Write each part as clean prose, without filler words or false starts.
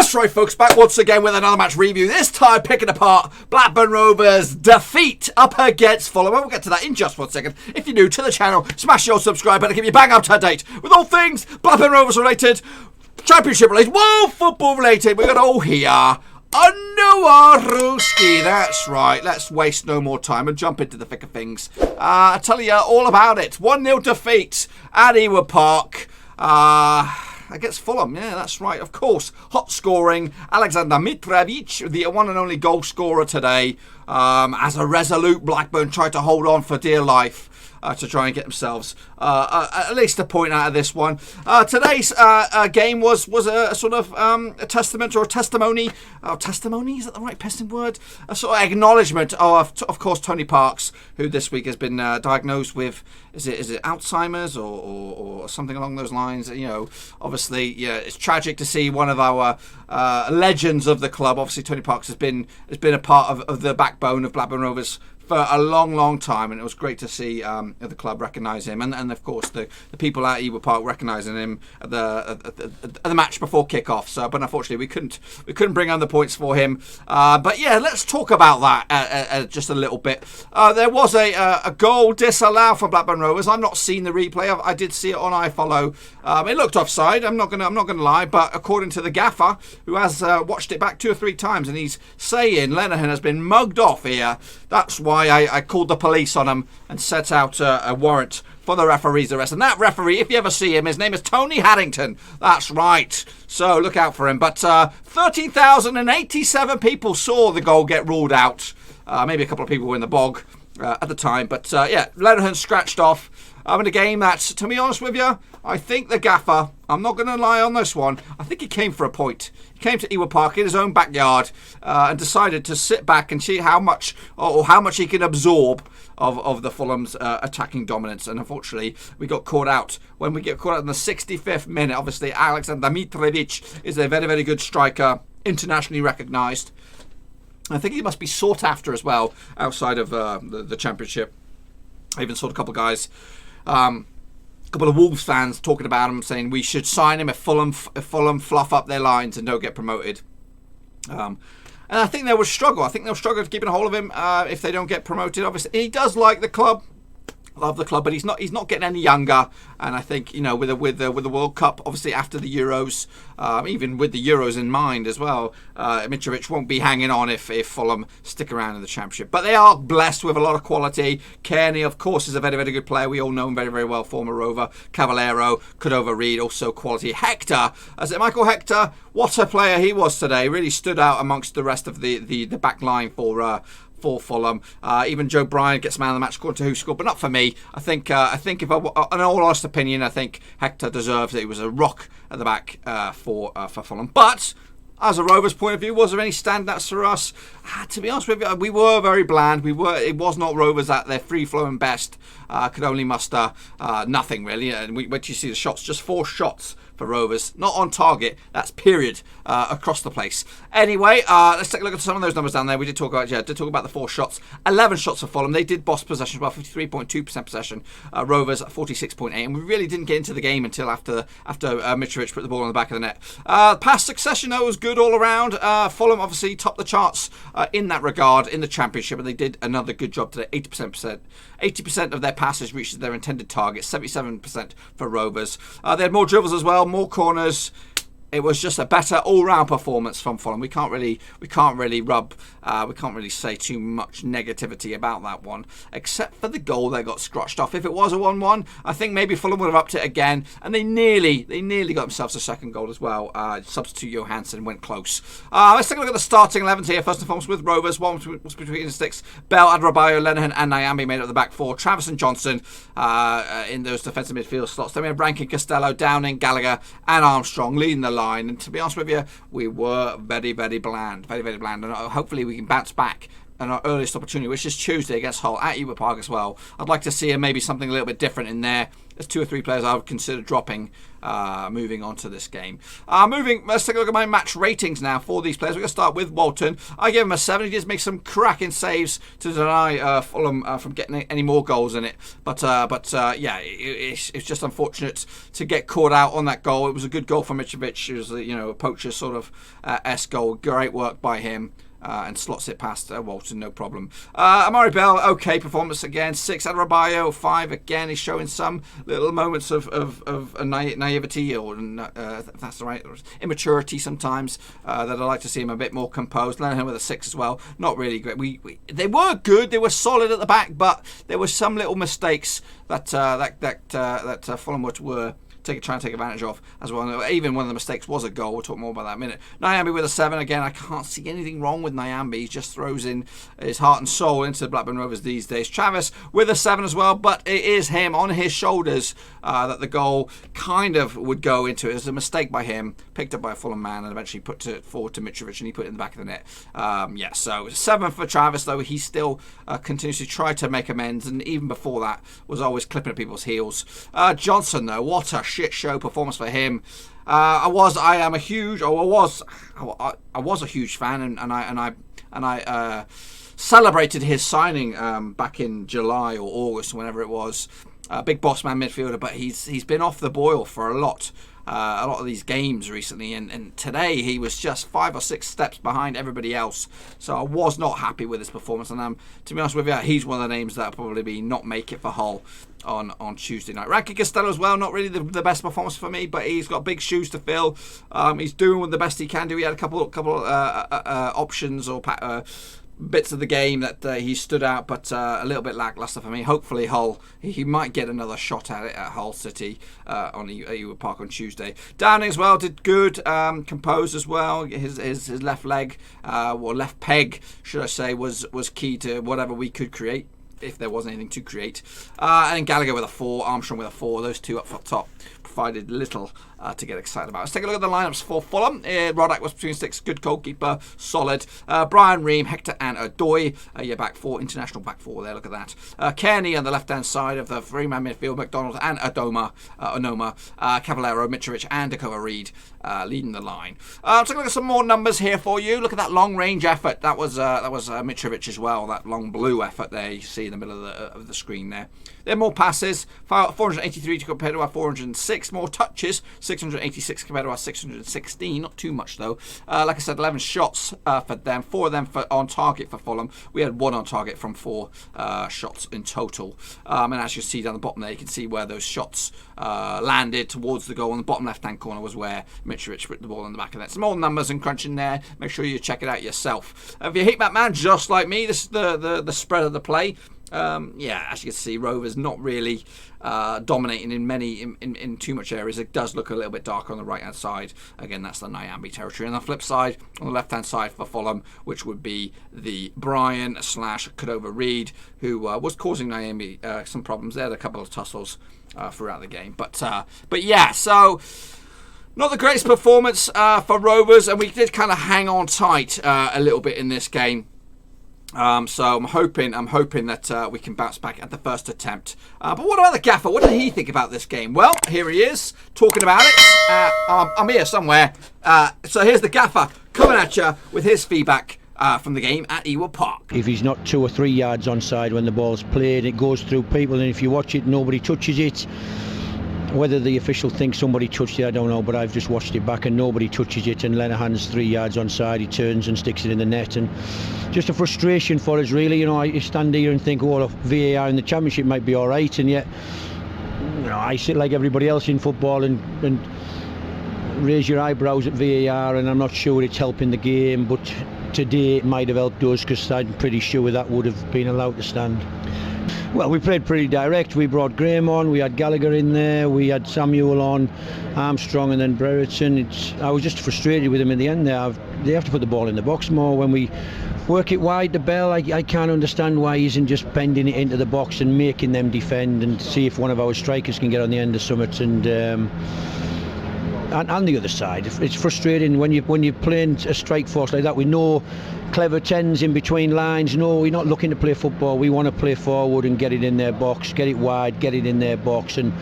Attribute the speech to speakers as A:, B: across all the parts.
A: That's right, folks, back once again with another match review. This time picking apart Blackburn Rovers' defeat up against Fulham. We'll get to that in just 1 second. If you're new to the channel, smash your subscribe button to keep you bang up to date with all things Blackburn Rovers related, Championship related, world football related. We've got it all here. Ruski, that's right. Let's waste no more time and jump into the thick of things. I'll tell you all about it. 1-0 defeat at Ewood Park. Against Fulham, yeah, that's right, of course. Hot scoring, Alexander Mitrovic, the one and only goal scorer today. As a resolute Blackburn tried to hold on for dear life to try and get themselves at least a point out of this one. Today's game was a sort of a testament or a testimony. Testimony, is that the right pesting word? A sort of acknowledgement of course, Tony Parks, who this week has been diagnosed with, is it Alzheimer's or something along those lines? You know, obviously, yeah, it's tragic to see one of our legends of the club. Obviously, Tony Parks has been a part of the backbone of Blackburn Rovers for a long time, and it was great to see the club recognise him, and of course the people at Ewood Park recognising him at the match before kick-off. So, but unfortunately we couldn't bring on the points for him. But yeah, let's talk about that just a little bit. There was a goal disallowed for Blackburn Rovers. I've not seen the replay. I did see it on iFollow. It looked offside. I'm not gonna lie, but according to the gaffer, who has watched it back 2 or 3 times, and he's saying Lenihan has been mugged off here. That's why I called the police on him and set out a warrant for the referee's arrest. And that referee, if you ever see him, his name is Tony Haddington. That's right. So look out for him. But 13,087 people saw the goal get ruled out. Maybe a couple of people were in the bog at the time. But yeah, Lenihan scratched off. In a game that, to be honest with you, I think the gaffer, I'm not going to lie on this one, I think he came for a point. He came to Ewood Park in his own backyard and decided to sit back and see how much he can absorb of the Fulham's attacking dominance. And unfortunately, we got caught out. When we get caught out in the 65th minute, obviously, Alexander Mitrovic is a very, very good striker, internationally recognised. I think he must be sought after as well outside of the Championship. I even saw a couple of guys... a couple of Wolves fans talking about him, saying we should sign him if Fulham fluff up their lines and don't get promoted. And I think they will struggle. I think they'll struggle to keep a hold of him if they don't get promoted. Obviously, he does like the club. Love the club, but he's not getting any younger. And I think, you know, with the World Cup, obviously after the Euros, even with the Euros in mind as well, Mitrovic won't be hanging on if Fulham stick around in the Championship. But they are blessed with a lot of quality. Kearney, of course, is a very, very good player. We all know him very, very well. Former Rover. Cavallero, Cordova Reed, also quality. Hector, Michael Hector, what a player he was today. Really stood out amongst the rest of the back line for Fulham. Even Joe Bryan gets man of the match according to who scored, but not for me. I think if in all honest opinion, I think Hector deserves it. He was a rock at the back for Fulham. But as a Rovers point of view, was there any standouts for us? To be honest with you, we were very bland. It was not Rovers at their free-flowing best. Could only muster nothing really. And when you see the shots, just 4 shots for Rovers, not on target. That's period across the place. Anyway, let's take a look at some of those numbers down there. We did talk about the 4 shots, 11 shots for Fulham. They did boss possession, well, 53.2% possession. Rovers 46.8, and we really didn't get into the game until after Mitrovic put the ball on the back of the net. Pass succession though was good all around. Fulham obviously topped the charts in that regard in the Championship, and they did another good job today. 80% of their passes reached their intended target. 77% for Rovers. They had more dribbles as well, more corners. It was just a better all-round performance from Fulham. We can't really say too much negativity about that one, except for the goal that got scratched off. If it was a 1-1, I think maybe Fulham would have upped it again, and they nearly got themselves a second goal as well. Substitute Johansson went close. Let's take a look at the starting 11 here. First and foremost with Rovers, one was between the sticks. Bell, Adrabayo, Lenihan, and Nyambe made up the back 4. Travis and Johnson in those defensive midfield slots. Then we have Rankin, Costello, Downing, Gallagher, and Armstrong leading the line. And to be honest with you, we were very, very bland. Very, very bland. And hopefully we can bounce back our earliest opportunity, which is Tuesday against Hull at Ewood Park as well. I'd like to see maybe something a little bit different in there. There's 2 or 3 players I would consider dropping moving on to this game. Let's take a look at my match ratings now for these players. We're going to start with Walton. I give him a 7. He did make some cracking saves to deny Fulham from getting any more goals in it. But yeah, it's just unfortunate to get caught out on that goal. It was a good goal from Mitrovic. It was a poacher sort of S goal. Great work by him. And slots it past Walton, no problem. Amari Bell, okay performance again. 6. Adebayo, 5 again. He's showing some little moments of naivety, or if that's the right, immaturity sometimes. That I'd like to see him a bit more composed. Leonard with a 6 as well. Not really great. They were good. They were solid at the back, but there were some little mistakes that Fulham were trying to take advantage of as well. Even one of the mistakes was a goal. We'll talk more about that in a minute. Nyambe with a 7 again. I can't see anything wrong with Nyambe. He just throws in his heart and soul into the Blackburn Rovers these days. Travis with a 7 as well, but it is him on his shoulders that the goal kind of would go into. It was a mistake by him, picked up by a Fulham man, and eventually put it forward to Mitrovic, and he put it in the back of the net. Yeah, so 7 for Travis, though. He still continues to try to make amends, and even before that was always clipping at people's heels. Johnson, though, what a shit show performance for him. I was a huge fan, and I celebrated his signing back in July or August, whenever it was. Big boss man midfielder, but he's been off the boil for a lot of these games recently, and today he was just 5 or 6 steps behind everybody else. So I was not happy with his performance, and to be honest with you, he's one of the names that'll probably not make it for Hull on Tuesday night. Ranky Costello as well, not really the best performance for me, but he's got big shoes to fill. He's doing the best he can do. He had a couple options or bits of the game that he stood out, but a little bit lackluster for me. Hopefully Hull, he might get another shot at it at Hull City on Ewood Park on Tuesday. Downing as well did good, composed as well. His left leg, or left peg should I say, was key to whatever we could create, if there was anything to create. And Gallagher with a 4, Armstrong with a 4. Those two up top provided little to get excited about. Let's take a look at the lineups for Fulham. Roddick was between 6, good goalkeeper, solid. Brian Ream, Hector and Odoi, your back 4, international back 4 there, look at that. Kearney on the left-hand side of the 3-man midfield, McDonald and Onoma, Cavallero, Mitrovic and Dakota Reed leading the line. Let's take a look at some more numbers here for you. Look at that long-range effort. That was Mitrovic as well, that long blue effort there you see in the middle of the screen there. There are more passes, 483 compared to our 406. More touches, 686 compared to our 616. Not too much though. Like I said, 11 shots for them. 4 of them on target for Fulham. We had 1 on target from 4 shots in total. And as you see down the bottom there, you can see where those shots landed towards the goal. On the bottom left-hand corner was where Mitrovic put the ball in the back of that. Some more numbers and crunching there. Make sure you check it out yourself. If you're a heat map man, just like me, this is the spread of the play. Yeah, as you can see, Rovers not really dominating in too much areas. It does look a little bit darker on the right hand side. Again, that's the Nyambe territory. On the flip side, on the left hand side for Fulham, which would be the Brian / Cordova Reed, who was causing Nyambe some problems. They had a couple of tussles throughout the game, but yeah, so not the greatest performance for Rovers, and we did kind of hang on tight a little bit in this game. So I'm hoping that we can bounce back at the first attempt. But what about the gaffer? What did he think about this game? Well, here he is talking about it. I'm here somewhere. So here's the gaffer coming at you with his feedback from the game at Ewood Park.
B: If he's not 2 or 3 yards onside when the ball's played, it goes through people, and if you watch it, nobody touches it. Whether the official thinks somebody touched it, I don't know, but I've just watched it back and nobody touches it, and Lenihan's 3 yards onside, he turns and sticks it in the net, and just a frustration for us really. You know, I stand here and think, oh, VAR in the Championship might be alright, and yet, you know, I sit like everybody else in football and raise your eyebrows at VAR, and I'm not sure it's helping the game, but today it might have helped us, because I'm pretty sure that would have been allowed to stand. Well, we played pretty direct. We brought Graham on, we had Gallagher in there, we had Samuel on, Armstrong, and then Brereton. I was just frustrated with him in the end there. They have to put the ball in the box more. When we work it wide to Bell, I can't understand why he isn't just bending it into the box and making them defend and see if one of our strikers can get on the end of Summit. And and the other side. It's frustrating when you're playing a strike force like that with no clever tens in between lines. No, we're not looking to play football. We want to play forward and get it in their box, get it wide, get it in their box. And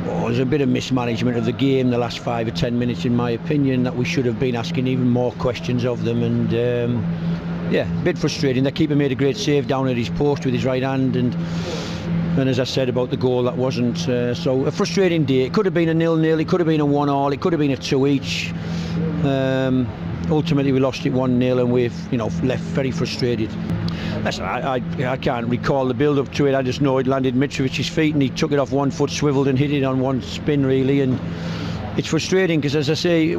B: there's a bit of mismanagement of the game the last 5 or 10 minutes, in my opinion, that we should have been asking even more questions of them. And a bit frustrating. The keeper made a great save down at his post with his right hand, and as I said about the goal, that wasn't. So a frustrating day. It could have been a 0-0, it could have been a 1-1, it could have been a 2 each. Ultimately we lost it 1-0, and we've left very frustrated. Listen, I can't recall the build up to it. I just know it landed Mitrovic's feet and he took it off 1 foot, swiveled and hit it on one spin really. And it's frustrating because, as I say,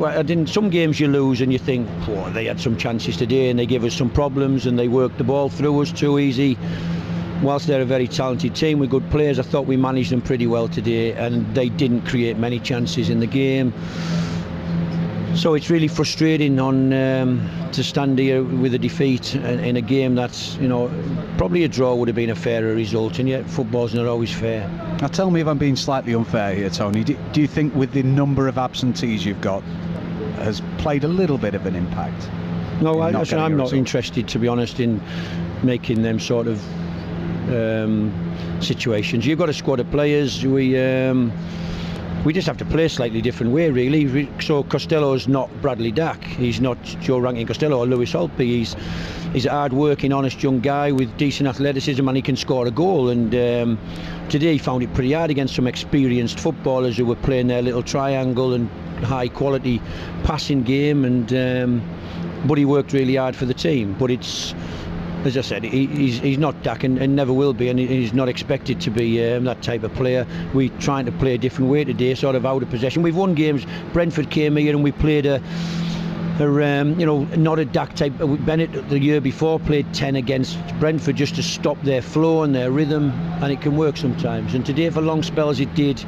B: some games you lose and you think, they had some chances today and they gave us some problems and they worked the ball through us too easy. Whilst they're a very talented team with good players, I thought we managed them pretty well today, and they didn't create many chances in the game. So it's really frustrating to stand here with a defeat in a game that's, probably a draw would have been a fairer result, and yet football's not always fair.
C: Now tell me if I'm being slightly unfair here, Tony. Do you think with the number of absentees you've got has played a little bit of an impact?
B: No, I'm not interested, to be honest, in making them sort of situations. You've got a squad of players. We just have to play a slightly different way, really. So Costello's not Bradley Dack. He's not Joe Rankin Costello or Lewis Holtby. He's a hard-working, honest young guy with decent athleticism, and he can score a goal. And today he found it pretty hard against some experienced footballers who were playing their little triangle and high-quality passing game. And but he worked really hard for the team. But it's, as I said, he's not Dak and never will be, and he's not expected to be that type of player. We're trying to play a different way today, sort of out of possession. We've won games. Brentford came here and we played not a Dak type. Bennett the year before played 10 against Brentford just to stop their flow and their rhythm, and it can work sometimes. And today for long spells it did.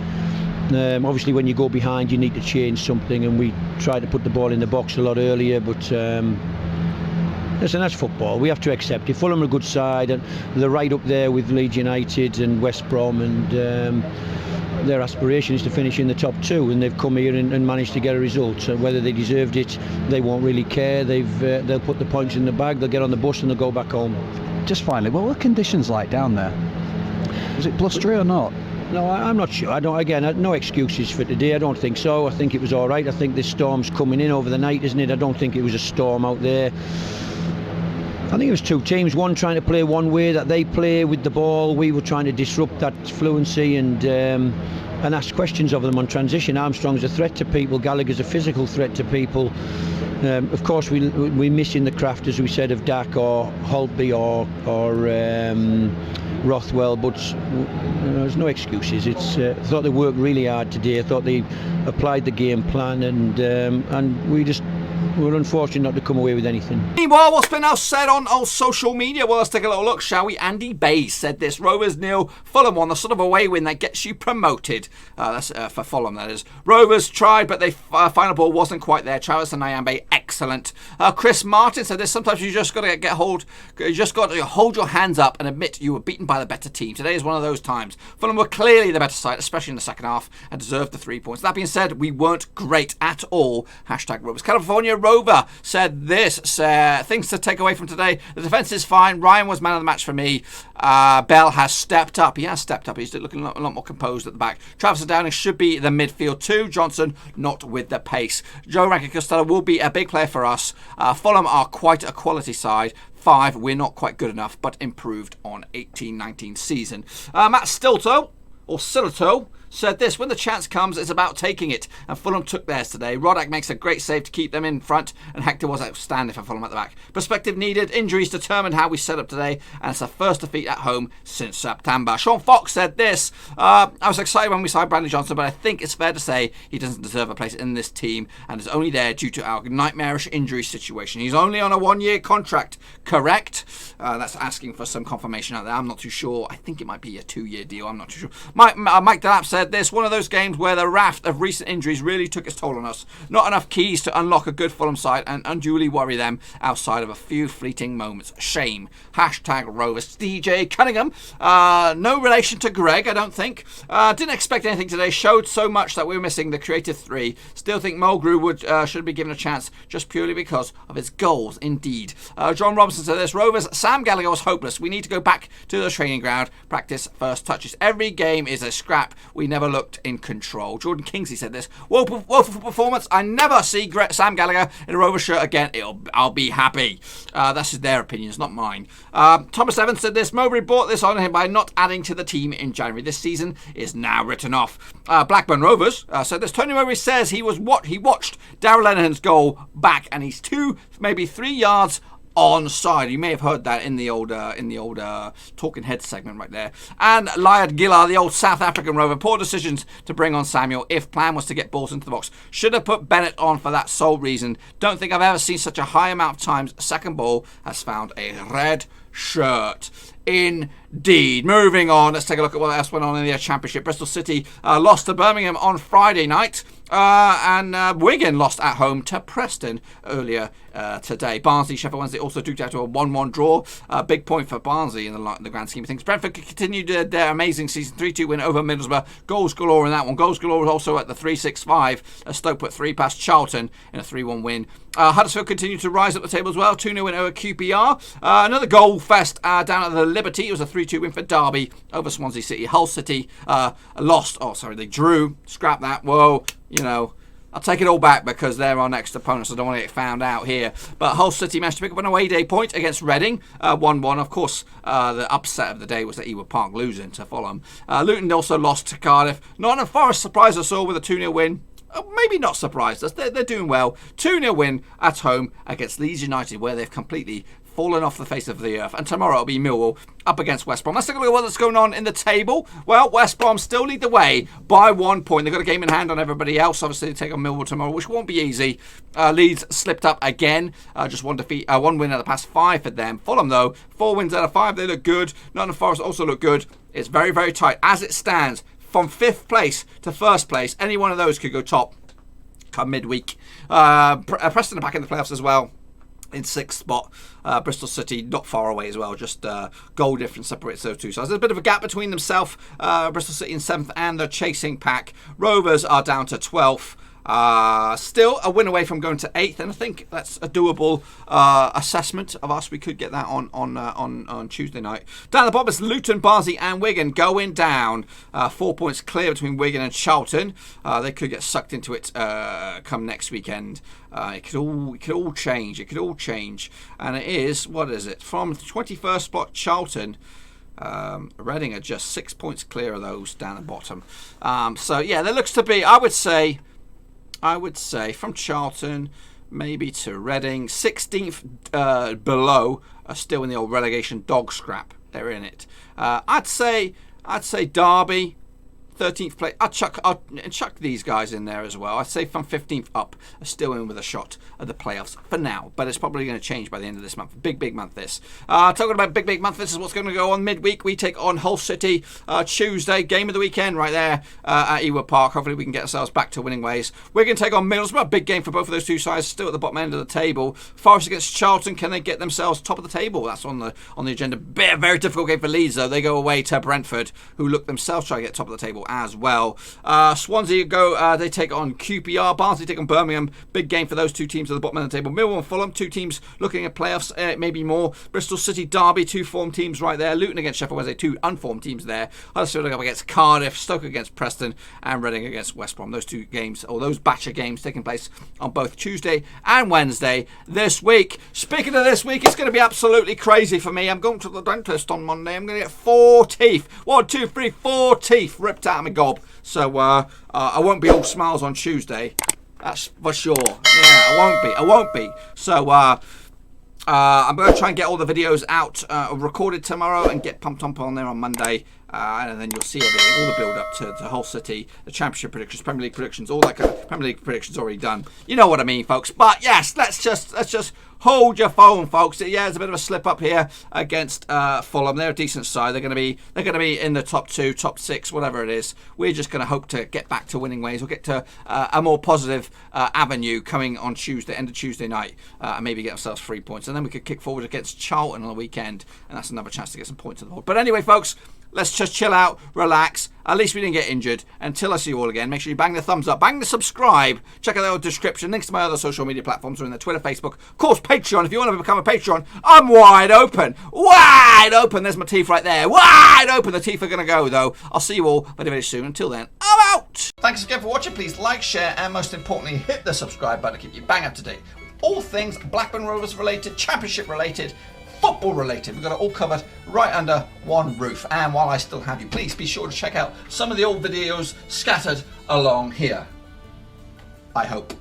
B: Obviously when you go behind you need to change something, and we tried to put the ball in the box a lot earlier, but listen, that's football. We have to accept it. Fulham are a good side, and they're right up there with Leeds United and West Brom, and their aspiration is to finish in the top 2, and they've come here and managed to get a result. So whether they deserved it, they won't really care. They'll put the points in the bag, they'll get on the bus and they'll go back home. Just finally, what were conditions like down there? Was it blustery or not? No, I'm not sure. No excuses for today. I don't think so. I think it was all right. I think this storm's coming in over the night, isn't it? I don't think it was a storm out there. I think it was two teams, one trying to play one way that they play with the ball. We were trying to disrupt that fluency and ask questions of them on transition. Armstrong's a threat to people, Gallagher's a physical threat to people. Of course we're missing the craft, as we said, of Dak or Holtby or Rothwell, but there's no excuses. I thought they worked really hard today. I thought they applied the game plan, and we're unfortunate not to come away with anything.
A: Meanwhile, what's been now said on social media? Well, let's take a little look, shall we? Andy Bays said this: Rovers 0, Fulham 1, the sort of away win that gets you promoted. That's for Fulham, that is. Rovers tried, but the final ball wasn't quite there. Travis and Nyambe, excellent. Chris Martin said this: sometimes you just got to hold your hands up and admit you were beaten by the better team. Today is one of those times. Fulham were clearly the better side, especially in the second half, and deserved the 3 points. That being said, we weren't great at all. #Rovers. California Rover said this: things to take away from today. The defence is fine. Ryan was man of the match for me. Bell has stepped up. He has stepped up. He's looking a lot more composed at the back. Travis Downing should be the midfield too. Johnson not with the pace. Joe Rankin Costello will be a big player for us. Fulham are quite a quality side. 5, we're not quite good enough, but improved on 18-19 season. Matt Stilto, or Silito, said this: when the chance comes, it's about taking it, and Fulham took theirs today. Roddick makes a great save to keep them in front, and Hector was outstanding for Fulham at the back. Perspective needed. Injuries determined how we set up today, and it's the first defeat at home since September. Sean Fox said this: I was excited when we signed Brandon Johnson, but I think it's fair to say he doesn't deserve a place in this team, and is only there due to our nightmarish injury situation. He's only on a 1-year contract, correct? That's asking for some confirmation out there. I'm not too sure. I think it might be a 2-year deal. I'm not too sure. Mike Delap said said this, one of those games where the raft of recent injuries really took its toll on us. Not enough keys to unlock a good Fulham side and unduly worry them outside of a few fleeting moments. Shame. Hashtag Rovers. DJ Cunningham. No relation to Greg, I don't think. Didn't expect anything today. Showed so much that we were missing the creative three. Still think Mulgrew should be given a chance just purely because of his goals, indeed. John Robinson said this. Rovers, Sam Gallagher was hopeless. We need to go back to the training ground, practice first touches. Every game is a scrap. We never looked in control. Jordan Kingsley said this. Woeful performance. I never see Sam Gallagher in a Rovers shirt again. I'll be happy. That's their opinions, not mine. Thomas Evans said this. Mowbray brought this on him by not adding to the team in January. This season is now written off. Blackburn Rovers said this. Tony Mowbray says he watched Darrell Lenihan's goal back and he's 2, maybe 3 yards onside. You may have heard that in the old Talking Heads segment right there. And Lyad Gillar, the old South African Rover, poor decisions to bring on Samuel if plan was to get balls into the box. Should have put Bennett on for that sole reason. Don't think I've ever seen such a high amount of times second ball has found a red shirt. Indeed. Moving on, let's take a look at what else went on in the Championship. Bristol City lost to Birmingham on Friday night. And Wigan lost at home to Preston earlier today. Barnsley, Sheffield Wednesday also duked out to a 1-1 draw. Big point for Barnsley in the grand scheme of things. Brentford continued their amazing season 3-2 win over Middlesbrough. Goals galore in that one. Goals galore was also at the 3-6-5 as Stoke put 3 past Charlton in a 3-1 win. Huddersfield continued to rise up the table as well. 2-0 win over QPR. Another goal fest down at the Liberty. It was a 3-2 win for Derby over Swansea City. Hull City they drew. Scrap that. Whoa. I'll take it all back because they're our next opponents. So I don't want to get found out here. But Hull City managed to pick up an away day point against Reading. 1-1. Of course, the upset of the day was that Ewood Park losing to Fulham. Luton also lost to Cardiff. Nottingham Forest surprised us all with a 2-0 win. Maybe not surprised us. They're doing well. 2-0 win at home against Leeds United, where they've completely fallen off the face of the earth. And tomorrow it'll be Millwall up against West Brom. Let's take a look at what's going on in the table. Well, West Brom still lead the way by 1 point. They've got a game in hand on everybody else. Obviously, they take on Millwall tomorrow, which won't be easy. Leeds slipped up again. Just one win out of the past 5 for them. Fulham, though, 4 wins out of 5. They look good. Nottingham Forest also look good. It's very, very tight. As it stands, from 5th place to 1st place, any one of those could go top come midweek. Preston are back in the playoffs as well. In 6th spot, Bristol City not far away as well, just goal difference separates those two sides. There's a bit of a gap between themselves, Bristol City in 7th and the chasing pack. Rovers are down to 12th. Still a win away from going to 8th, and I think that's a doable assessment of us. We could get that on Tuesday night. Down the bottom is Luton, Barnsley and Wigan going down. 4 points clear between Wigan and Charlton. They could get sucked into it come next weekend. It could all change. It could all change. And it is, what is it? From 21st spot, Charlton. Reading are just 6 points clear of those down the bottom. So yeah, there looks to be, I would say from Charlton maybe to Reading, 16th below are still in the old relegation dog scrap. They're in it. I'd say Derby, 13th place. I'll chuck these guys in there as well. I'd say from 15th up are still in with a shot at the playoffs for now, but it's probably going to change by the end of this month. Big month this. Talking about big month, this is what's going to go on midweek. We take on Hull City Tuesday, game of the weekend right there at Ewood Park. Hopefully we can get ourselves back to winning ways. We're going to take on Middlesbrough, big game for both of those two sides, still at the bottom end of the table. Forest against Charlton, can they get themselves top of the table? That's on the agenda. Very difficult game for Leeds though. They go away to Brentford, who look themselves try to get top of the table as well. Swansea go, they take on QPR. Barnsley take on Birmingham. Big game for those two teams at the bottom end of the table. Millwall and Fulham, two teams looking at playoffs, maybe more. Bristol City, Derby, two form teams right there. Luton against Sheffield Wednesday, two unformed teams there. Huddersfield up against Cardiff, Stoke against Preston, and Reading against West Brom. Those two games, or those batch of games, taking place on both Tuesday and Wednesday this week. Speaking of this week, it's going to be absolutely crazy for me. I'm going to the dentist on Monday. I'm going to get 4 teeth. 1, 2, 3, 4 teeth ripped out of my gob. So I won't be all smiles on Tuesday. That's for sure. Yeah, I won't be. So I'm going to try and get all the videos out recorded tomorrow and get pumped up on there on Monday. and then you'll see everything, all the build-up to Hull City, the Championship predictions, Premier League predictions, all that kind of Premier League predictions already done. You know what I mean, folks. But yes, let's just hold your phone, folks. Yeah, there's a bit of a slip up here against Fulham. They're a decent side. They're going to be in the top 2, top 6, whatever it is. We're just going to hope to get back to winning ways. We'll get to a more positive avenue coming on Tuesday, end of Tuesday night, and maybe get ourselves 3 points, and then we could kick forward against Charlton on the weekend, and that's another chance to get some points on the board. But anyway, folks, let's just chill out, relax. At least we didn't get injured. Until I see you all again, make sure you bang the thumbs up, bang the subscribe. Check out the old description. Links to my other social media platforms are in the Twitter, Facebook, of course, Patreon. If you want to become a Patreon, I'm wide open. Wide open. There's my teeth right there. Wide open. The teeth are going to go, though. I'll see you all very, very soon. Until then, I'm out. Thanks again for watching. Please like, share, and most importantly, hit the subscribe button to keep you bang up to date with all things Blackburn Rovers related, Championship related, football related. We've got it all covered right under one roof. And while I still have you, please be sure to check out some of the old videos scattered along here. I hope.